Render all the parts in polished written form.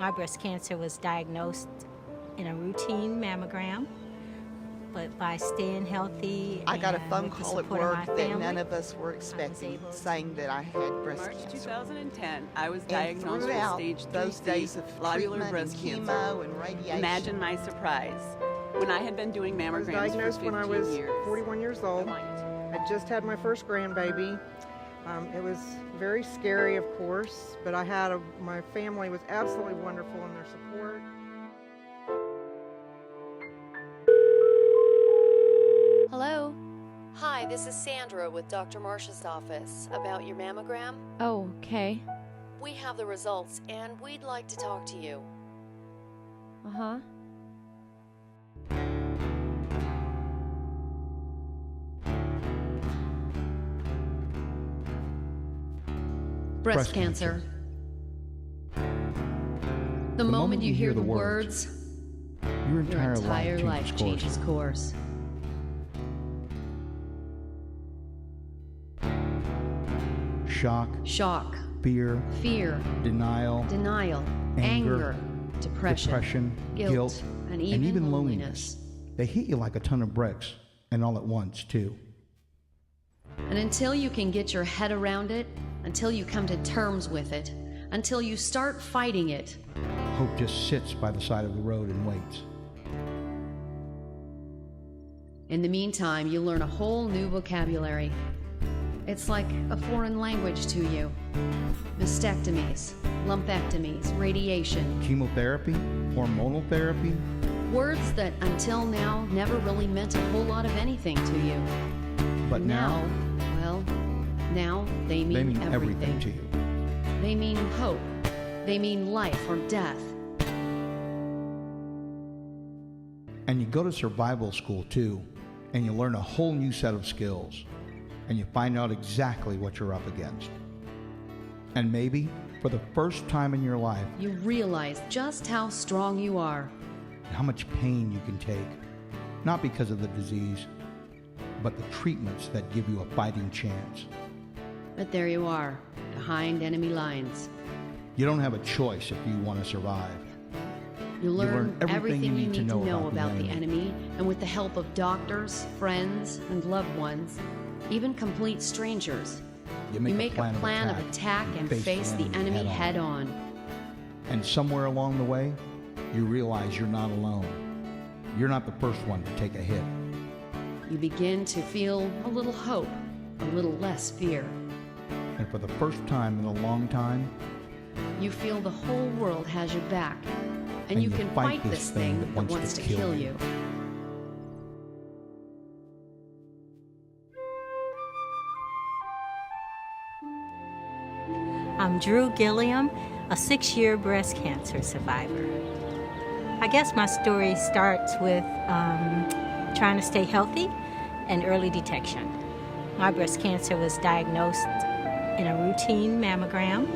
My breast cancer was diagnosed in a routine mammogram, but by staying healthy I got a and phone with the call at support of work my that family, none of us were expecting, able to- saying that I had breast March cancer. 2010, I was And diagnosed with throughout stage those 3C days of lobular treatment breast and cancer. chemo and radiation, Imagine my surprise when I had been doing I was mammograms diagnosed for when I 15 was years. 41 years old. I just had my first grandbaby. It was very scary, of course, but my family was absolutely wonderful in their support. Hello? Hi, this is Sandra with Dr. Marcia's office about your mammogram. Oh, okay. We have the results and we'd like to talk to you. Uh-huh. Breast cancer. The moment you hear the words, your Your entire life changes course. Shock, Shock, fear, fear, denial, denial, Anger, depression, guilt, and and even loneliness. They hit you like a ton of bricks, and all at once, too. And until you can get your head around it, until you come to terms with it, until you start fighting it, Hope just sits by the side of the road and waits. in the meantime, you learn a whole new vocabulary. It's like a foreign language to you. Mastectomies, lumpectomies, radiation. Chemotherapy, hormonal therapy, Words that until now never really meant a whole lot of anything to you. but now well, now they they mean mean everything to you. They mean hope. They mean life or death. And you go to survival school, too, and you learn a whole new set of skills, and you find out exactly what you're up against. And maybe, for the first time in your life, You realize just how strong you are. how much pain you can take, not because of the disease, but the treatments that give you a fighting chance. But there you are, behind enemy lines. You don't have a choice if you want to survive. You learn everything you need to know about the enemy, and with the help of doctors, friends, and loved ones, even complete strangers, You you make a plan of attack and face the enemy head on. And somewhere along the way, you realize you're not alone. You're not the first one to take a hit. You begin to feel a little hope, a little less fear. And for the first time in a long time, You feel the whole world has your back, and you can fight this thing that wants to kill you. I'm Drew Gilliam, a 6-year breast cancer survivor. I guess my story starts with trying to stay healthy and early detection. My breast cancer was diagnosed in a routine mammogram,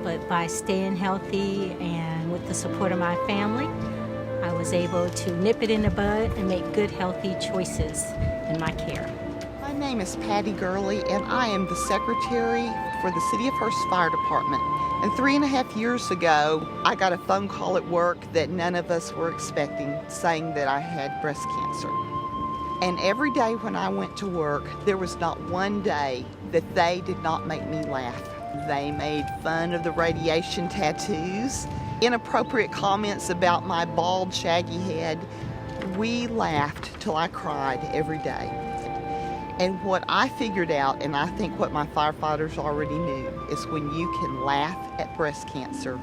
but by staying healthy and with the support of my family, I was able to nip it in the bud and make good, healthy choices in my care. My name is Patty Gurley, and I am the secretary for the City of Hurst Fire Department. And 3.5 years ago, I got a phone call at work that none of us were expecting, saying that I had breast cancer. And every day when I went to work, there was not one day that they did not make me laugh. They made fun of the radiation tattoos, inappropriate comments about my bald, shaggy head. We laughed till I cried every day. And what I figured out, and I think what my firefighters already knew, is when you can laugh at breast cancer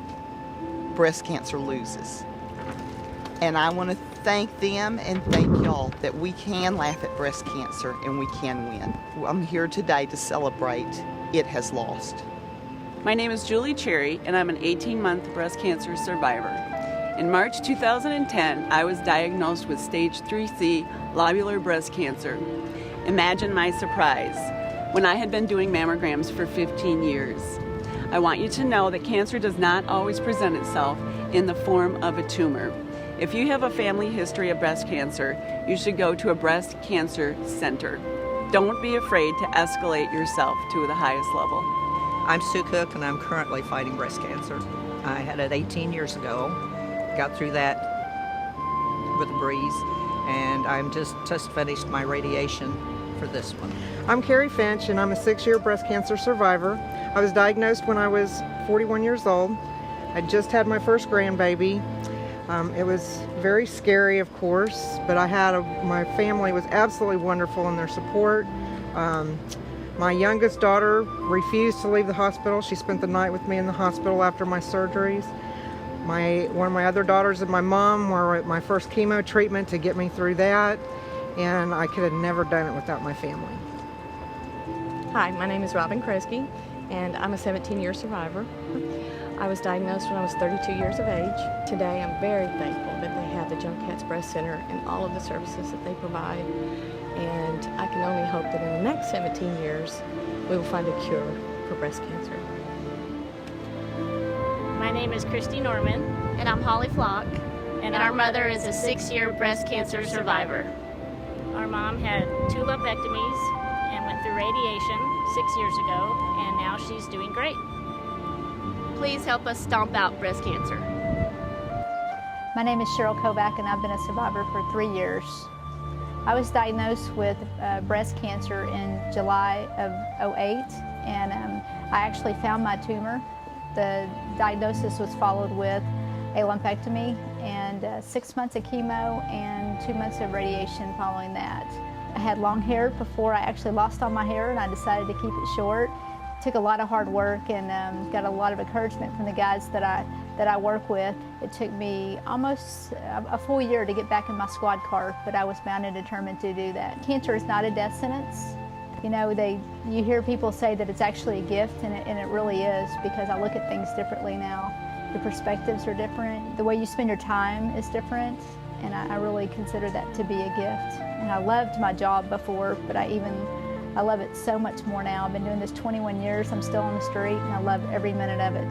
loses. And I want to thank them and thank y'all that we can laugh at breast cancer and we can win. I'm here today to celebrate it has lost. My name is Julie Cherry, and I'm an 18-month breast cancer survivor. In March 2010, I was diagnosed with stage 3C lobular breast cancer. Imagine my surprise when I had been doing mammograms for 15 years. I want you to know that cancer does not always present itself in the form of a tumor. If you have a family history of breast cancer, you should go to a breast cancer center. Don't be afraid to escalate yourself to the highest level. I'm Sue Cook, and I'm currently fighting breast cancer. I had it 18 years ago. Got through that with a breeze, and I'm just finished my radiation for this one. I'm Carrie Finch, and I'm a 6-year breast cancer survivor. I was diagnosed when I was 41 years old. I just had my first grandbaby. It was very scary, of course, but my family was absolutely wonderful in their support. My youngest daughter refused to leave the hospital. She spent the night with me in the hospital after my surgeries. One of my other daughters and my mom were at my first chemo treatment to get me through that, and I could have never done it without my family. Hi, my name is Robin Kresge, and I'm a 17-year survivor. I was diagnosed when I was 32 years of age. Today, I'm very thankful that they have the Joan Katz Breast Center and all of the services that they provide. And I can only hope that in the next 17 years, we will find a cure for breast cancer. My name is Christy Norman. And I'm Holly Flock. And our mother is a 6-year breast cancer survivor. Our mom had 2 lumpectomies and went through radiation 6 years ago, and now she's doing great. Please help us stomp out breast cancer. My name is Cheryl Kovac, and I've been a survivor for 3 years. I was diagnosed with breast cancer in July of '08, and I actually found my tumor. The diagnosis was followed with a lumpectomy and 6 months of chemo and 2 months of radiation following that. I had long hair before I actually lost all my hair, and I decided to keep it short. It took a lot of hard work and got a lot of encouragement from the guys that I work with. It took me almost a full year to get back in my squad car, but I was bound and determined to do that. Cancer is not a death sentence. You know, you hear people say that it's actually a gift, and it really is, because I look at things differently now. Your perspectives are different. The way you spend your time is different, and I really consider that to be a gift. And I loved my job before, but I love it so much more now. I've been doing this 21 years. I'm still on the street, and I love every minute of it.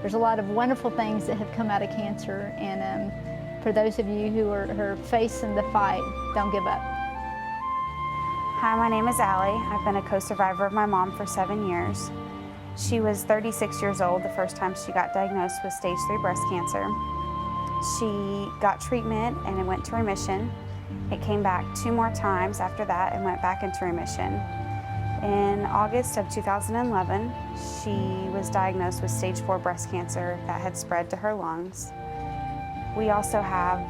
There's a lot of wonderful things that have come out of cancer, and for those of you who are facing the fight, don't give up. Hi, my name is Allie. I've been a co-survivor of my mom for 7 years. She was 36 years old the first time she got diagnosed with stage 3 breast cancer. She got treatment and it went to remission. It came back 2 more times after that and went back into remission. In August of 2011, she was diagnosed with stage 4 breast cancer that had spread to her lungs. We also have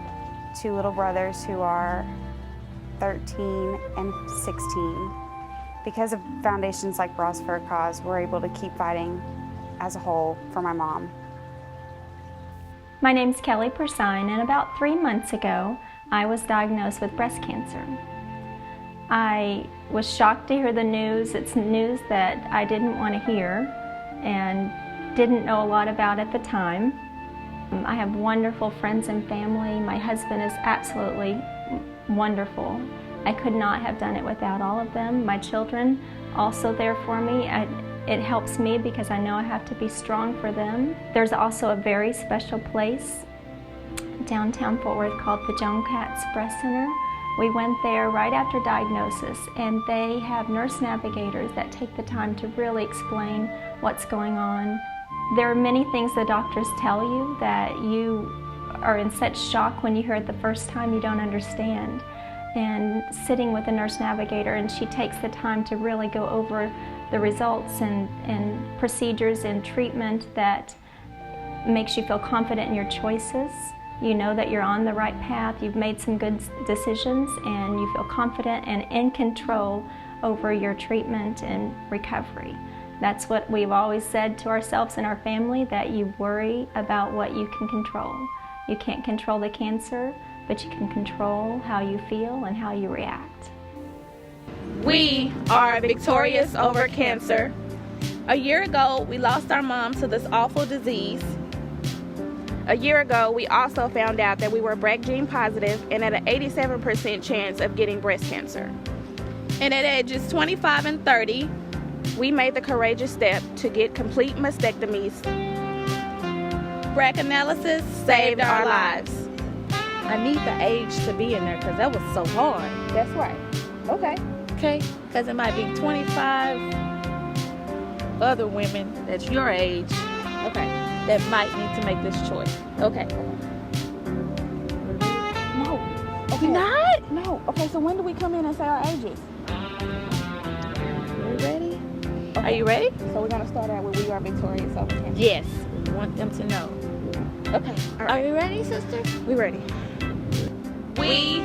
2 little brothers who are 13 and 16. Because of foundations like Bras for a Cause, we're able to keep fighting as a whole for my mom. My name's Kelly Persine, and about 3 months ago, I was diagnosed with breast cancer. I was shocked to hear the news. It's news that I didn't want to hear and didn't know a lot about at the time. I have wonderful friends and family. My husband is absolutely wonderful. I could not have done it without all of them. My children also there for me. It helps me because I know I have to be strong for them. There's also a very special place downtown Fort Worth called the Joan Katz Breast Center. We went there right after diagnosis, and they have nurse navigators that take the time to really explain what's going on. There are many things the doctors tell you that you are in such shock when you hear it the first time you don't understand. And sitting with a nurse navigator, and she takes the time to really go over the results and procedures and treatment that makes you feel confident in your choices. You know that you're on the right path, you've made some good decisions, and you feel confident and in control over your treatment and recovery. That's what we've always said to ourselves and our family, that you worry about what you can control. You can't control the cancer, but you can control how you feel and how you react. We are victorious over cancer. A year ago, we lost our mom to this awful disease. A year ago, we also found out that we were BRCA gene positive and had an 87% chance of getting breast cancer. And at ages 25 and 30, we made the courageous step to get complete mastectomies. BRCA analysis saved our lives. I need the age to be in there because that was so hard. That's right. Okay. Okay? Because it might be 25 other women that's your age. Okay. that might need to make this choice. Okay. No. Okay. Not? No. Okay, so when do we come in and say our ages? Are we ready? Okay. Are you ready? So we're going to start out with we are victorious over cancer. Yes. We want them to know. Okay. All right. Are you ready, sister? We ready. We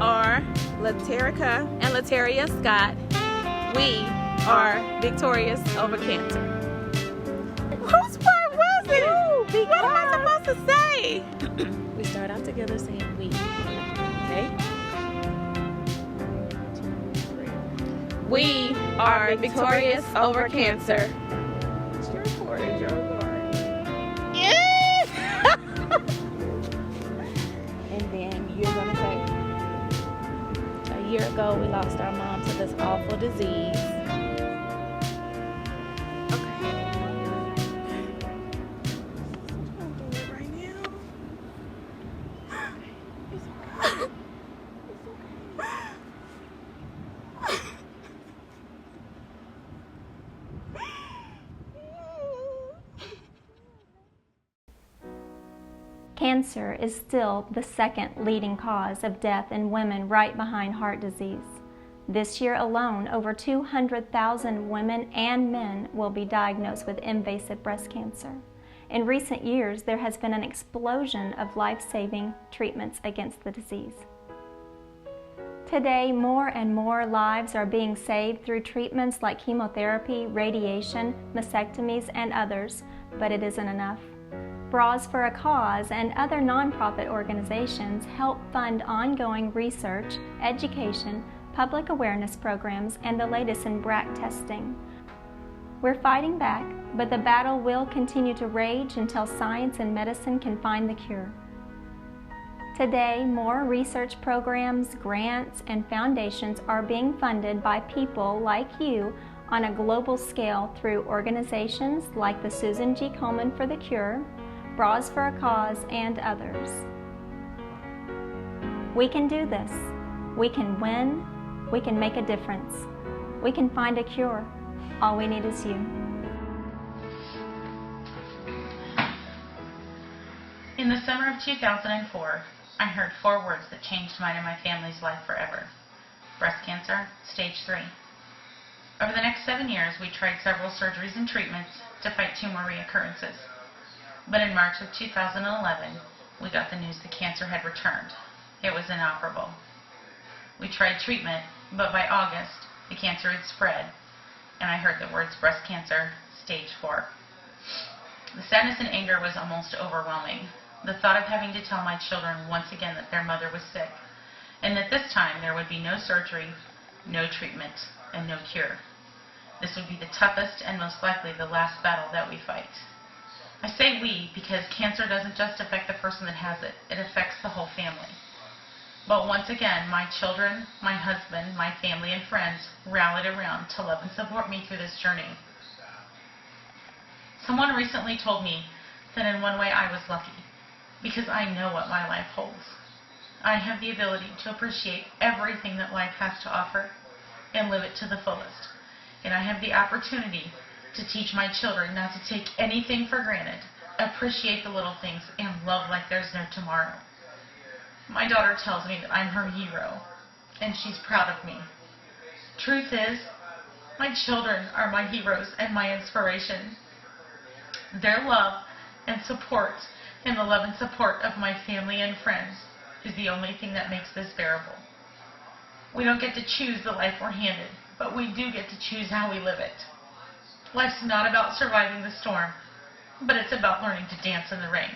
are Laterica and Lateria Scott. We are victorious over cancer. Whose part was it? No, what am I supposed to say? We start out together saying we. Okay? We are victorious over cancer. It's your part. It's your part. Yes! And then you're going to say, a year ago we lost our mom to this awful disease. Cancer is still the second leading cause of death in women, right behind heart disease. This year alone, over 200,000 women and men will be diagnosed with invasive breast cancer. In recent years, there has been an explosion of life-saving treatments against the disease. Today, more and more lives are being saved through treatments like chemotherapy, radiation, mastectomies, and others, but it isn't enough. Bras for a Cause and other nonprofit organizations help fund ongoing research, education, public awareness programs, and the latest in BRCA testing. We're fighting back, but the battle will continue to rage until science and medicine can find the cure. Today, more research programs, grants, and foundations are being funded by people like you on a global scale through organizations like the Susan G. Komen for the Cure, Bras for a Cause, and others. We can do this. We can win. We can make a difference. We can find a cure. All we need is you. In the summer of 2004, I heard 4 words that changed mine and my family's life forever. Breast cancer, stage 3. Over the next 7 years, we tried several surgeries and treatments to fight tumor reoccurrences. But in March of 2011, we got the news the cancer had returned. It was inoperable. We tried treatment, but by August, the cancer had spread, and I heard the words breast cancer, stage 4. The sadness and anger was almost overwhelming. The thought of having to tell my children once again that their mother was sick, and that this time there would be no surgery, no treatment, and no cure. This would be the toughest and most likely the last battle that we fight. I say we because cancer doesn't just affect the person that has it, it affects the whole family. But once again, my children, my husband, my family, and friends rallied around to love and support me through this journey. Someone recently told me that in one way I was lucky, because I know what my life holds. I have the ability to appreciate everything that life has to offer and live it to the fullest. And I have the opportunity to teach my children not to take anything for granted, appreciate the little things, and love like there's no tomorrow. My daughter tells me that I'm her hero, and she's proud of me. Truth is, my children are my heroes and my inspiration. Their love and support, and the love and support of my family and friends, is the only thing that makes this bearable. We don't get to choose the life we're handed, but we do get to choose how we live it. Life's not about surviving the storm, but it's about learning to dance in the rain.